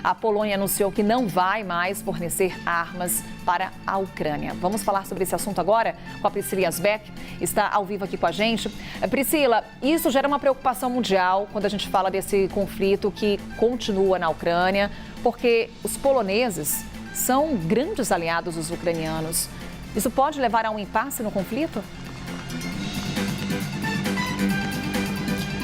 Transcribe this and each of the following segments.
A Polônia anunciou que não vai mais fornecer armas para a Ucrânia. Vamos falar sobre esse assunto agora com a Priscila Yazbek, está ao vivo aqui com a gente. Priscila, isso gera uma preocupação mundial quando a gente fala desse conflito que continua na Ucrânia, porque os poloneses são grandes aliados dos ucranianos. Isso pode levar a um impasse no conflito?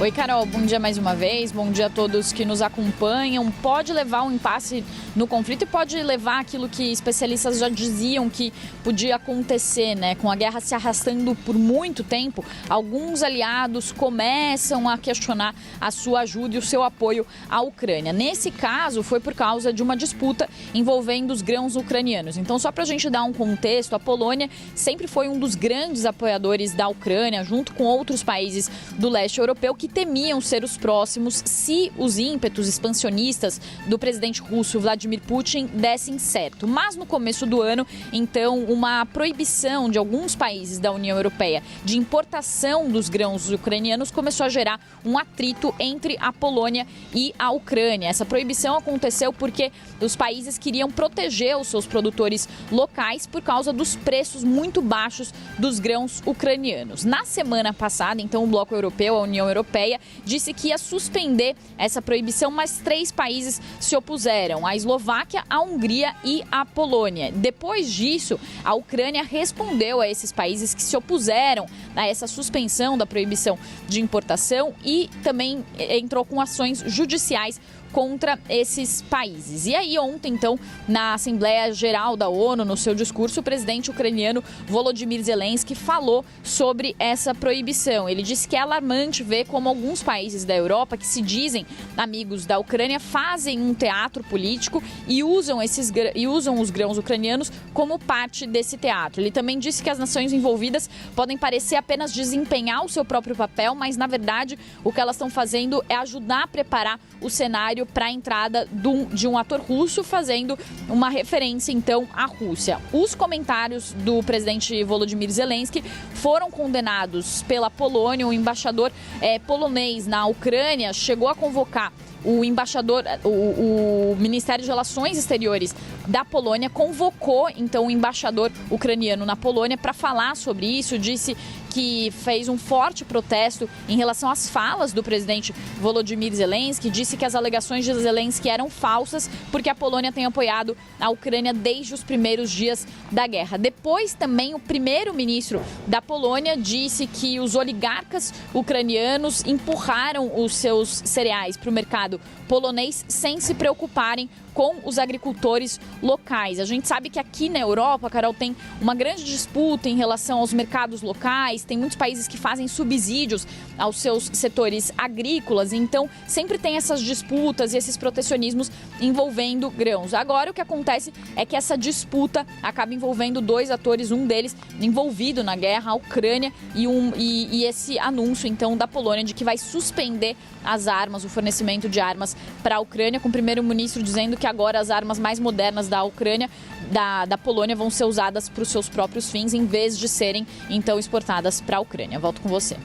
Oi, Carol, bom dia mais uma vez, bom dia a todos que nos acompanham. Pode levar um impasse no conflito e pode levar aquilo que especialistas já diziam que podia acontecer, né? Com a guerra se arrastando por muito tempo, alguns aliados começam a questionar a sua ajuda e o seu apoio à Ucrânia. Nesse caso, foi por causa de uma disputa envolvendo os grãos ucranianos. Então, só para a gente dar um contexto, a Polônia sempre foi um dos grandes apoiadores da Ucrânia, junto com outros países do leste europeu que temiam ser os próximos se os ímpetos expansionistas do presidente russo Vladimir Putin dessem certo. Mas no começo do ano, então, uma proibição de alguns países da União Europeia de importação dos grãos ucranianos começou a gerar um atrito entre a Polônia e a Ucrânia. Essa proibição aconteceu porque os países queriam proteger os seus produtores locais por causa dos preços muito baixos dos grãos ucranianos. Na semana passada, então, o Bloco Europeu, a União Europeia, disse que ia suspender essa proibição, mas 3 países se opuseram: a Eslováquia, a Hungria e a Polônia. Depois disso, a Ucrânia respondeu a esses países que se opuseram a essa suspensão da proibição de importação e também entrou com ações judiciais contra esses países. E aí ontem, então, na Assembleia Geral da ONU, no seu discurso, o presidente ucraniano Volodymyr Zelensky falou sobre essa proibição. Ele disse que é alarmante ver como alguns países da Europa que se dizem amigos da Ucrânia fazem um teatro político e usam os grãos ucranianos como parte desse teatro. Ele também disse que as nações envolvidas podem parecer apenas desempenhar o seu próprio papel, mas na verdade o que elas estão fazendo é ajudar a preparar o cenário para a entrada de um ator russo, fazendo uma referência, então, à Rússia. Os comentários do presidente Volodymyr Zelensky foram condenados pela Polônia. O embaixador polonês na Ucrânia chegou a convocar o embaixador, o Ministério de Relações Exteriores da Polônia convocou, então, o embaixador ucraniano na Polônia para falar sobre isso. Disse que fez um forte protesto em relação às falas do presidente Volodymyr Zelensky. Disse que as alegações de Zelensky eram falsas porque a Polônia tem apoiado a Ucrânia desde os primeiros dias da guerra. Depois, também, o primeiro-ministro da Polônia disse que os oligarcas ucranianos empurraram os seus cereais para o mercado polonês sem se preocuparem com os agricultores locais. A gente sabe que aqui na Europa, Carol, tem uma grande disputa em relação aos mercados locais, tem muitos países que fazem subsídios aos seus setores agrícolas, então sempre tem essas disputas e esses protecionismos envolvendo grãos. Agora o que acontece é que essa disputa acaba envolvendo 2 atores, um deles envolvido na guerra, a Ucrânia, e esse anúncio então da Polônia de que vai suspender as armas, o fornecimento de armas para a Ucrânia, com o primeiro-ministro dizendo que agora as armas mais modernas da Ucrânia, da Polônia, vão ser usadas para os seus próprios fins, em vez de serem, então, exportadas para a Ucrânia. Volto com você.